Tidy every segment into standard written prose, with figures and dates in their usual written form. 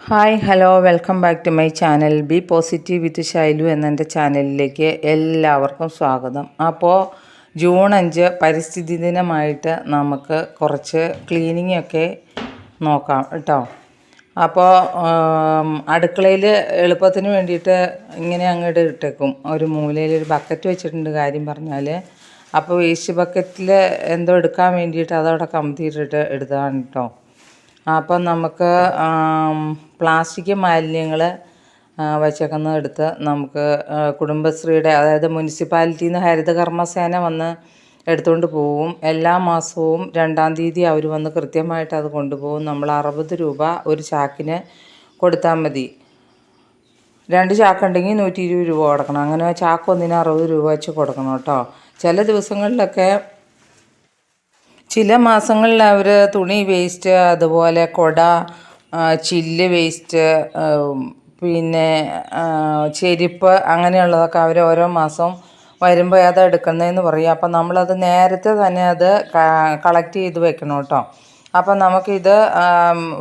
Hi hello welcome back to my channel B positive with Shailu എന്നെൻ്റെ ചാനലിലേക്ക് എല്ലാവർക്കും സ്വാഗതം. അപ്പോൾ ജൂൺ 5 പരിസ്ഥിതി ദിനമായിട്ട് നമുക്ക് കുറച്ച് ക്ലീനിങ് ഒക്കെ നോക്കാം കേട്ടോ. അപ്പോൾ അടുക്കളയിൽ എളുപ്പത്തിന് വേണ്ടിയിട്ട് ഇങ്ങനെ അങ്ങോട്ട് ഇട്ടേക്കും. ഒരു മൂലയിൽ ഒരു ബക്കറ്റ് വെച്ചിട്ടുണ്ട് കാര്യം പറഞ്ഞാൽ. അപ്പോൾ വേസ്റ്റ് ബക്കറ്റിൽ എന്തോ എടുക്കാൻ വേണ്ടിയിട്ട് അതവിടെ കമത്തിയിട്ടിട്ട് എടുത്തതാണ് കേട്ടോ. അപ്പം നമുക്ക് പ്ലാസ്റ്റിക് മാലിന്യങ്ങൾ വച്ചേക്കുന്നത് എടുത്ത് നമുക്ക് കുടുംബശ്രീയുടെ അതായത് മുനിസിപ്പാലിറ്റിയിൽ നിന്ന് ഹരിതകർമ്മസേന വന്ന് എടുത്തുകൊണ്ട് പോവും. എല്ലാ മാസവും 2-ാം തീയതി അവർ വന്ന് കൃത്യമായിട്ട് അത് കൊണ്ടുപോകും. നമ്മൾ 60 രൂപ ഒരു ചാക്കിന് കൊടുത്താൽ മതി. 2 ചാക്കുണ്ടെങ്കിൽ 120 രൂപ കൊടുക്കണം. അങ്ങനെ ചാക്ക് ഒന്നിന് 60 രൂപ വെച്ച് കൊടുക്കണം കേട്ടോ. ചില ദിവസങ്ങളിലൊക്കെ ചില മാസങ്ങളിൽ അവർ തുണി വേസ്റ്റ്, അതുപോലെ കുട, ചില്ല് വേസ്റ്റ്, പിന്നെ ചെരുപ്പ് അങ്ങനെയുള്ളതൊക്കെ അവർ ഓരോ മാസം വരുമ്പോൾ അത് എടുക്കുന്നതെന്ന് പറയും. അപ്പം നമ്മളത് നേരത്തെ തന്നെ അത് കളക്ട് ചെയ്ത് വെക്കണം കേട്ടോ. അപ്പം നമുക്കിത്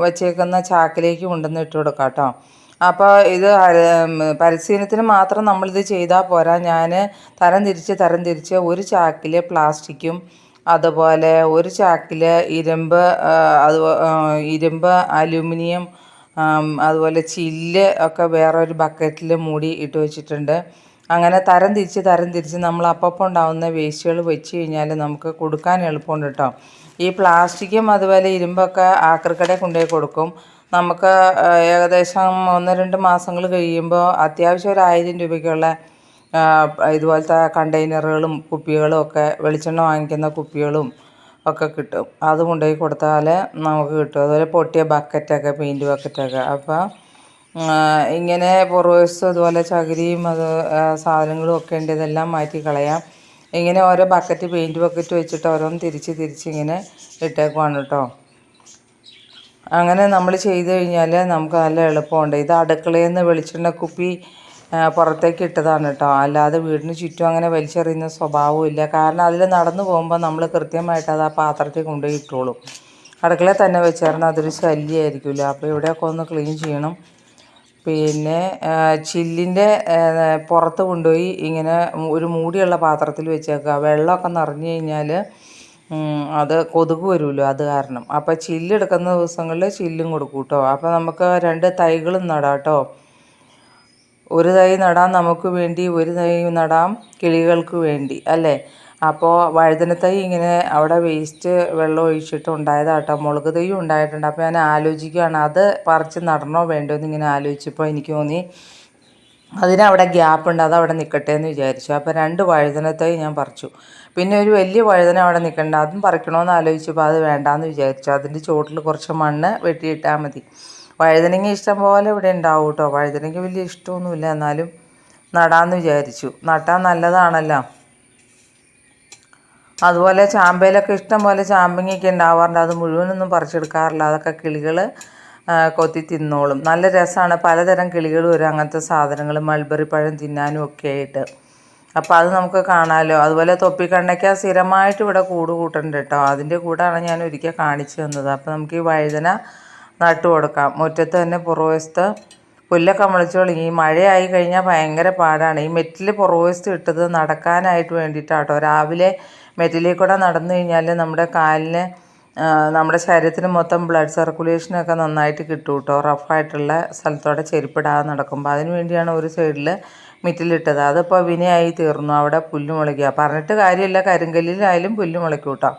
വച്ചേക്കുന്ന ചാക്കിലേക്ക് കൊണ്ടുവന്ന് ഇട്ട് കൊടുക്കാം കേട്ടോ. അപ്പോൾ ഇത് പരിശീലനത്തിന് മാത്രം നമ്മളിത് ചെയ്താൽ പോരാ. ഞാൻ തരം തിരിച്ച് ഒരു ചാക്കിൽ പ്ലാസ്റ്റിക്കും, അതുപോലെ ഒരു ചാക്കിൽ ഇരുമ്പ്, ഇരുമ്പ്, അലുമിനിയം, അതുപോലെ ചില്ല് ഒക്കെ വേറൊരു ബക്കറ്റിൽ മൂടി ഇട്ട് വെച്ചിട്ടുണ്ട്. അങ്ങനെ തരം തിരിച്ച് നമ്മൾ അപ്പം ഉണ്ടാകുന്ന വേസ്റ്റുകൾ വെച്ച് കഴിഞ്ഞാൽ നമുക്ക് കൊടുക്കാൻ എളുപ്പമുണ്ട് കേട്ടോ. ഈ പ്ലാസ്റ്റിക്കും അതുപോലെ ഇരുമ്പൊക്കെ ആക്രിക്കടയിൽ കൊണ്ടുപോയി കൊടുക്കും. നമുക്ക് ഏകദേശം 1-2 മാസങ്ങൾ കഴിയുമ്പോൾ അത്യാവശ്യം ഒരു 1000 രൂപയ്ക്കുള്ള ഇതുപോലത്തെ കണ്ടെയ്നറുകളും കുപ്പികളും ഒക്കെ, വെളിച്ചെണ്ണ വാങ്ങിക്കുന്ന കുപ്പികളും ഒക്കെ കിട്ടും. അത് കൊണ്ടുപോയി കൊടുത്താൽ നമുക്ക് കിട്ടും. അതുപോലെ പൊട്ടിയ ബക്കറ്റൊക്കെ, പെയിൻറ്റ് ബക്കറ്റൊക്കെ. അപ്പോൾ ഇങ്ങനെ പുറവശത്ത് അതുപോലെ ചകിരിയും സാധനങ്ങളും ഒക്കെ ഉണ്ട്. ഇതെല്ലാം മാറ്റി കളയാം. ഇങ്ങനെ ഓരോ ബക്കറ്റ്, പെയിൻറ്റ് ബക്കറ്റ് വെച്ചിട്ട് ഓരോന്ന് തിരിച്ച് ഇങ്ങനെ ഇട്ടേക്കുവാണ് കേട്ടോ. അങ്ങനെ നമ്മൾ ചെയ്ത് കഴിഞ്ഞാൽ നമുക്ക് നല്ല എളുപ്പമുണ്ട്. ഇത് അടുക്കളയിൽ നിന്ന് വെളിച്ചെണ്ണ കുപ്പി പുറത്തേക്ക് ഇട്ടതാണ് കേട്ടോ. അല്ലാതെ വീടിന് ചുറ്റും അങ്ങനെ വലിച്ചെറിയുന്ന സ്വഭാവവും ഇല്ല. കാരണം അതിൽ നടന്നു പോകുമ്പോൾ നമ്മൾ കൃത്യമായിട്ട് അത് ആ പാത്രത്തിൽ കൊണ്ടുപോയി ഇട്ടോളും. അടുക്കളയിൽ തന്നെ വെച്ചേർന്നാൽ അതൊരു ശല്യമായിരിക്കില്ല. അപ്പോൾ ഇവിടെയൊക്കെ ഒന്ന് ക്ലീൻ ചെയ്യണം. പിന്നെ ചില്ലിൻ്റെ പുറത്ത് കൊണ്ടുപോയി ഇങ്ങനെ ഒരു മൂടിയുള്ള പാത്രത്തിൽ വെച്ചേക്കുക. വെള്ളമൊക്കെ നിറഞ്ഞു കഴിഞ്ഞാൽ അത് കൊതുക് വരുമല്ലോ, അത് കാരണം. അപ്പോൾ ചില്ലെടുക്കുന്ന ദിവസങ്ങളിൽ ചില്ലും കൊടുക്കും കേട്ടോ. അപ്പോൾ നമുക്ക് 2 തൈകളും നടാം കേട്ടോ. ഒരു തൈ നടാം നമുക്ക് വേണ്ടി, ഒരു തൈ നടാം കിളികൾക്ക് വേണ്ടി, അല്ലേ? അപ്പോൾ വഴുതന തൈ ഇങ്ങനെ അവിടെ വേസ്റ്റ് വെള്ളം ഒഴിച്ചിട്ട് ഉണ്ടായതാട്ടോ. മുളക് തൈയും ഉണ്ടായിട്ടുണ്ട്. അപ്പോൾ ഞാൻ ആലോചിക്കുകയാണ് അത് പറിച്ച് നടണോ വേണ്ടോ എന്നിങ്ങനെ ആലോചിച്ചപ്പോൾ എനിക്ക് തോന്നി അതിനവിടെ ഗ്യാപ്പുണ്ട്, അതവിടെ നിൽക്കട്ടെ എന്ന് വിചാരിച്ചു. അപ്പോൾ 2 വഴുതന തൈ ഞാൻ പറിച്ചു. പിന്നെ ഒരു വലിയ വഴുതന അവിടെ നിൽക്കണ്ട, അതും പറിക്കണമെന്ന് ആലോചിച്ചപ്പോൾ അത് വേണ്ടാന്ന് വിചാരിച്ചു. അതിൻ്റെ ചുവട്ടിൽ കുറച്ച് മണ്ണ് വെട്ടിയിട്ടാൽ മതി. വഴുതനങ്ങ ഇഷ്ടം പോലെ ഇവിടെ ഉണ്ടാവും കേട്ടോ. വഴുതനങ്ങ വലിയ ഇഷ്ടമൊന്നുമില്ല, എന്നാലും നടാമെന്ന് വിചാരിച്ചു. നട്ടാൽ നല്ലതാണല്ലോ. അതുപോലെ ചാമ്പയിലൊക്കെ ഇഷ്ടം പോലെ ചാമ്പങ്ങയൊക്കെ ഉണ്ടാവാറുണ്ട്. അത് മുഴുവനൊന്നും പറിച്ചെടുക്കാറില്ല. അതൊക്കെ കിളികൾ കൊത്തി തിന്നോളും. നല്ല രസമാണ്. പലതരം കിളികൾ വരും, അങ്ങനത്തെ സാധനങ്ങൾ, മൾബറി പഴം തിന്നാനും ഒക്കെ ആയിട്ട്. അപ്പോൾ അത് നമുക്ക് കാണാമല്ലോ. അതുപോലെ തൊപ്പിക്കണ്ണയ്ക്ക സ്ഥിരമായിട്ട് ഇവിടെ കൂട് കൂട്ടുന്നുണ്ട് കേട്ടോ. അതിൻ്റെ കൂടാണ് ഞാൻ ഒരിക്കൽ കാണിച്ചു തന്നത്. അപ്പോൾ നമുക്ക് ഈ വഴുതന നട്ടു കൊടുക്കാം. മുറ്റത്ത് തന്നെ പുറവശത്ത് പുല്ലൊക്കെ മുളച്ച് തുടങ്ങി. ഈ മഴയായി കഴിഞ്ഞാൽ ഭയങ്കര പാടാണ്. ഈ മെറ്റിൽ പുറവശത്ത് ഇട്ടത് നടക്കാനായിട്ട് വേണ്ടിയിട്ടാട്ടോ. രാവിലെ മെറ്റിലിൽ കൂടെ നടന്നു കഴിഞ്ഞാൽ നമ്മുടെ കാലിന്, നമ്മുടെ ശരീരത്തിന് മൊത്തം ബ്ലഡ് സർക്കുലേഷനൊക്കെ നന്നായിട്ട് കിട്ടും കേട്ടോ. റഫായിട്ടുള്ള സ്ഥലത്തോടെ ചെരുപ്പിടാതെ നടക്കുമ്പോൾ. അതിന് വേണ്ടിയാണ് ഒരു സൈഡിൽ മിറ്റിലിട്ടത്. അതിപ്പോൾ വിനയായി തീർന്നു. അവിടെ പുല്ല് മുളയ്ക്കുക. പറഞ്ഞിട്ട് കാര്യമില്ല, കരിങ്കല്ലിലായാലും പുല്ല് മുളയ്ക്കും കേട്ടോ.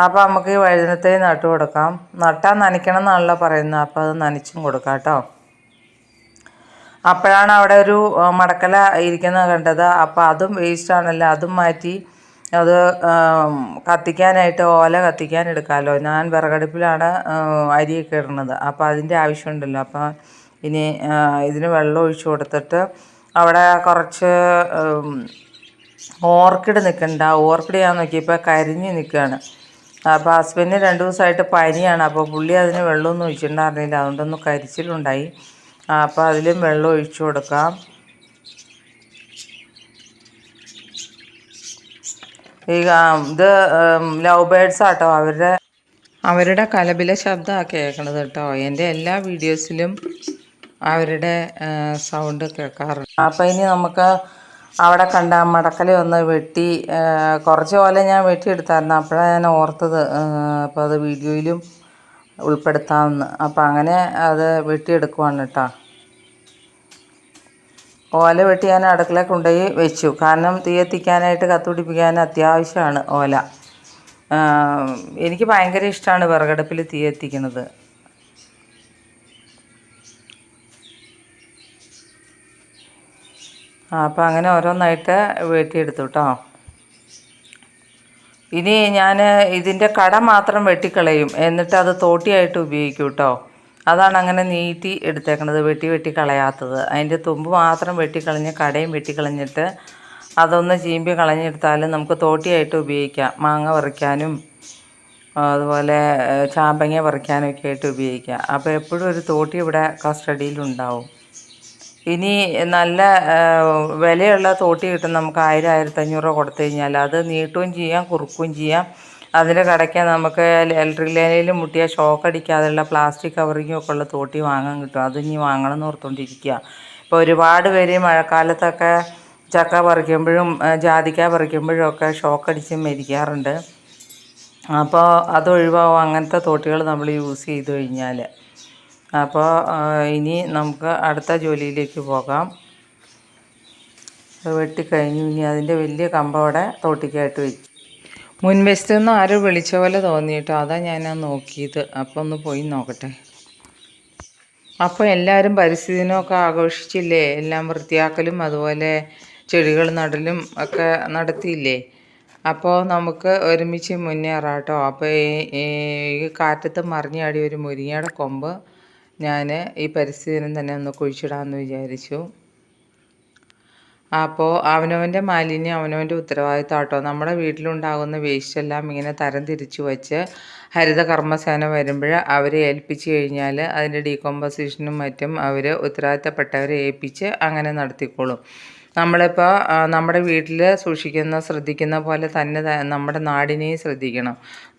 അപ്പോൾ നമുക്ക് ഈ വഴുതനത്തൈ നട്ടു കൊടുക്കാം. നട്ടാൽ നനയ്ക്കണം എന്നാണല്ലോ പറയുന്നത്. അപ്പോൾ അത് നനച്ചും കൊടുക്കാം കേട്ടോ. അപ്പോഴാണ് അവിടെ ഒരു മടക്കല ഇരിക്കുന്നത് കണ്ടത്. അപ്പോൾ അതും വേസ്റ്റാണല്ലോ, അതും മാറ്റി അത് കത്തിക്കാനായിട്ട് ഓല കത്തിക്കാൻ എടുക്കാമല്ലോ. ഞാൻ വിറകടുപ്പിലാണ് അരിയൊക്കെ ഇടുന്നത്. അപ്പോൾ അതിൻ്റെ ആവശ്യമുണ്ടല്ലോ. അപ്പോൾ ഇനി ഇതിന് വെള്ളം ഒഴിച്ചു കൊടുത്തിട്ട് അവിടെ കുറച്ച് ഓർക്കിഡ് നിൽക്കുന്നുണ്ട്. ആ ഓർക്കിഡ് ഞാൻ നോക്കിയപ്പോൾ കരിഞ്ഞ് നിൽക്കുകയാണ്. അപ്പോൾ ഹസ്ബൻഡിന് 2 ദിവസമായിട്ട് പനിയാണ്. അപ്പോൾ പുള്ളി അതിന് വെള്ളമൊന്നും ഒഴിച്ചിട്ടുണ്ടായിരുന്നില്ല. അതുകൊണ്ടൊന്ന് കരിച്ചിലുണ്ടായി. അപ്പോൾ അതിലും വെള്ളം ഒഴിച്ചു കൊടുക്കാം. ഈ ഇത് ലവ് ബേഡ്സ് ആട്ടോ. അവരുടെ അവരുടെ കലപില ശബ്ദമാണ് കേൾക്കണത് കേട്ടോ. എൻ്റെ എല്ലാ വീഡിയോസിലും അവരുടെ സൗണ്ട് കേൾക്കാറുണ്ട്. അപ്പോൾ ഇനി നമുക്ക് അവിടെ കണ്ട മടക്കല ഒന്ന് വെട്ടി കുറച്ച് പോലെ ഞാൻ വെട്ടിയെടുത്തായിരുന്നു. അപ്പോഴാണ് ഞാൻ ഓർത്തത് അപ്പോൾ അത് വീഡിയോയിലും ഉൾപ്പെടുത്താമെന്ന്. അപ്പോൾ അങ്ങനെ അത് വെട്ടിയെടുക്കുവാണ് കേട്ടോ. ഓല വെട്ടി ഞാൻ അടുക്കളയിൽ കൊണ്ടുപോയി വെച്ചു. കാരണം തീ എത്തിക്കാനായിട്ട് കത്തുപിടിപ്പിക്കാൻ അത്യാവശ്യമാണ് ഓല. എനിക്ക് ഭയങ്കര ഇഷ്ടമാണ് വിറകടുപ്പിൽ തീ എത്തിക്കുന്നത്. അപ്പോൾ അങ്ങനെ ഓരോന്നായിട്ട് വെട്ടിയെടുത്തു കേട്ടോ. ഇനി ഞാൻ ഇതിൻ്റെ കട മാത്രം വെട്ടിക്കളയും, എന്നിട്ട് അത് തോട്ടിയായിട്ട് ഉപയോഗിക്കും കേട്ടോ. അതാണ് അങ്ങനെ നീട്ടി എടുത്തേക്കണത്, വെട്ടി കളയാത്തത്. അതിൻ്റെ തുമ്പ് മാത്രം വെട്ടിക്കളഞ്ഞ് കടയും വെട്ടിക്കളഞ്ഞിട്ട് അതൊന്ന് ചീമ്പി കളഞ്ഞെടുത്താൽ നമുക്ക് തോട്ടിയായിട്ട് ഉപയോഗിക്കാം. മാങ്ങ പറിക്കാനും അതുപോലെ ചാമ്പങ്ങ പറിക്കാനും ഒക്കെ ആയിട്ട് ഉപയോഗിക്കാം. അപ്പോൾ എപ്പോഴും ഒരു തോട്ടി ഇവിടെ കസ്റ്റഡിയിലുണ്ടാവും. ഇനി നല്ല വിലയുള്ള തോട്ടി കിട്ടും നമുക്ക്. 1000-1500 രൂപ കൊടുത്തു കഴിഞ്ഞാൽ അത് നീട്ടുകയും ചെയ്യാം, കുറുക്കുകയും ചെയ്യാം. അതിൻ്റെ കടയ്ക്ക് നമുക്ക് ഇലക്ട്രിക് ലൈനിൽ മുട്ടിയ ഷോക്ക് അടിക്കാതെയുള്ള പ്ലാസ്റ്റിക് കവറിങ്ങും ഒക്കെ ഉള്ള തോട്ടി വാങ്ങാൻ കിട്ടും. അത് ഇനി വാങ്ങണം എന്ന് ഓർത്തുകൊണ്ടിരിക്കുക. ഇപ്പോൾ ഒരുപാട് പേര് മഴക്കാലത്തൊക്കെ ചക്ക പറിക്കുമ്പോഴും ജാതിക്ക പറിക്കുമ്പോഴും ഒക്കെ ഷോക്ക് അടിച്ച് മരിക്കാറുണ്ട്. അപ്പോൾ അത് ഒഴിവാകും അങ്ങനത്തെ തോട്ടികൾ നമ്മൾ യൂസ് ചെയ്ത് കഴിഞ്ഞാൽ. അപ്പോൾ ഇനി നമുക്ക് അടുത്ത ജോലിയിലേക്ക് പോകാം. വെട്ടിക്കഴിഞ്ഞു. ഇനി അതിൻ്റെ വലിയ കമ്പവിടെ തോട്ടിക്കായിട്ട് വെച്ചു. മുൻവശത്തു നിന്ന് ആരോ വിളിച്ച പോലെ തോന്നിയിട്ടോ, അതാണ് ഞാൻ നോക്കിയത്. അപ്പോൾ ഒന്ന് പോയി നോക്കട്ടെ. അപ്പോൾ എല്ലാവരും പരിസ്ഥിതി ദിനമൊക്കെ ആഘോഷിച്ചില്ലേ? എല്ലാം വൃത്തിയാക്കലും അതുപോലെ ചെടികൾ നടലും ഒക്കെ നടത്തിയില്ലേ? അപ്പോൾ നമുക്ക് ഒരുമിച്ച് മുന്നേറാം കേട്ടോ. അപ്പോൾ ഈ കാറ്റത്ത് മറിഞ്ഞാടി ഒരു മുരിങ്ങയുടെ കൊമ്പ് ഞാൻ ഈ പരിസ്ഥിതി ദിനം തന്നെ ഒന്ന് കുഴിച്ചിടാമെന്ന് വിചാരിച്ചു. അപ്പോൾ അവനവൻ്റെ മാലിന്യം അവനവൻ്റെ ഉത്തരവാദിത്തം കേട്ടോ. നമ്മുടെ വീട്ടിലുണ്ടാകുന്ന വേസ്റ്റെല്ലാം ഇങ്ങനെ തരം തിരിച്ചു വച്ച് ഹരിത കർമ്മസേന വരുമ്പോൾ അവരെ ഏൽപ്പിച്ച് കഴിഞ്ഞാൽ അതിൻ്റെ ഡീകമ്പോസിഷനും മറ്റും അവർ ഉത്തരവാദിത്തപ്പെട്ടവരെ ഏൽപ്പിച്ച് അങ്ങനെ നടത്തിക്കോളും. നമ്മളിപ്പോൾ നമ്മുടെ വീട്ടിൽ ശ്രദ്ധിക്കുന്ന പോലെ തന്നെ നമ്മുടെ നാടിനെയും ശ്രദ്ധിക്കണം.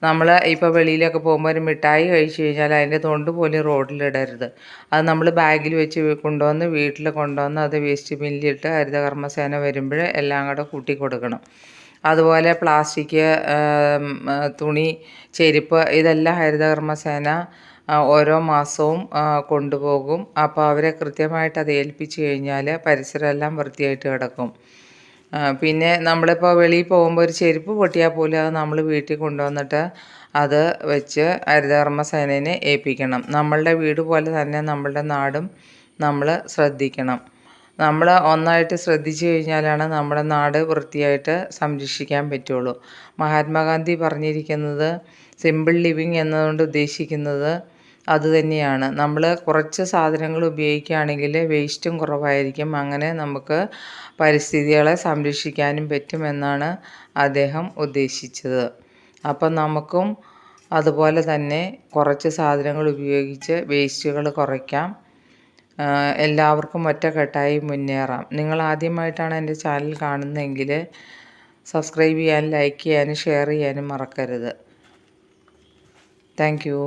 നമ്മൾ ഇപ്പോൾ വെളിയിലൊക്കെ പോകുമ്പോൾ ഒരു മിഠായി കഴിച്ചു കഴിഞ്ഞാൽ അതിൻ്റെ തൊണ്ട് പോലും റോഡിലിടരുത്. അത് നമ്മൾ ബാഗിൽ വെച്ച് കൊണ്ടുവന്ന് വീട്ടിൽ കൊണ്ടുവന്ന് അത് വേസ്റ്റ് ബിന്നിലിട്ട് ഹരിതകർമ്മസേന വരുമ്പോൾ എല്ലാം കൂടെ കൂട്ടി കൊടുക്കണം. അതുപോലെ പ്ലാസ്റ്റിക്, തുണി, ചെരുപ്പ് ഇതെല്ലാം ഹരിതകർമ്മസേന ഓരോ മാസവും കൊണ്ടുപോകും. അപ്പോൾ അവരെ കൃത്യമായിട്ട് അത് ഏൽപ്പിച്ച് കഴിഞ്ഞാൽ പരിസരമെല്ലാം വൃത്തിയായിട്ട് കിടക്കും. പിന്നെ നമ്മളിപ്പോൾ വെളിയിൽ പോകുമ്പോൾ ഒരു ചെരുപ്പ് പൊട്ടിയാൽ പോലും അത് നമ്മൾ വീട്ടിൽ കൊണ്ടുവന്നിട്ട് അത് വെച്ച് ഹരിതകർമ്മസേനയെ ഏൽപ്പിക്കണം. നമ്മളുടെ വീട് പോലെ തന്നെ നമ്മളുടെ നാടും നമ്മൾ ശ്രദ്ധിക്കണം. നമ്മൾ ഒന്നായിട്ട് ശ്രദ്ധിച്ചു കഴിഞ്ഞാലാണ് നമ്മുടെ നാട് വൃത്തിയായിട്ട് സംരക്ഷിക്കാൻ പറ്റുള്ളൂ. മഹാത്മാഗാന്ധി പറഞ്ഞിരിക്കുന്നത് സിമ്പിൾ ലിവിങ് എന്നതുകൊണ്ട് ഉദ്ദേശിക്കുന്നത് അതുതന്നെയാണ്. നമ്മൾ കുറച്ച് സാധനങ്ങൾ ഉപയോഗിക്കുകയാണെങ്കിൽ വേസ്റ്റും കുറവായിരിക്കും. അങ്ങനെ നമുക്ക് പരിസ്ഥിതികളെ സംരക്ഷിക്കാനും പറ്റുമെന്നാണ് അദ്ദേഹം ഉദ്ദേശിച്ചത്. അപ്പം നമുക്കും അതുപോലെ തന്നെ കുറച്ച് സാധനങ്ങൾ ഉപയോഗിച്ച് വേസ്റ്റുകൾ കുറയ്ക്കാം. എല്ലാവർക്കും ഒറ്റക്കെട്ടായി മുന്നേറാം. നിങ്ങൾ ആദ്യമായിട്ടാണ് എൻ്റെ ചാനൽ കാണുന്നതെങ്കിൽ സബ്സ്ക്രൈബ് ചെയ്യാനും ലൈക്ക് ചെയ്യാനും ഷെയർ ചെയ്യാനും മറക്കരുത്. Thank you.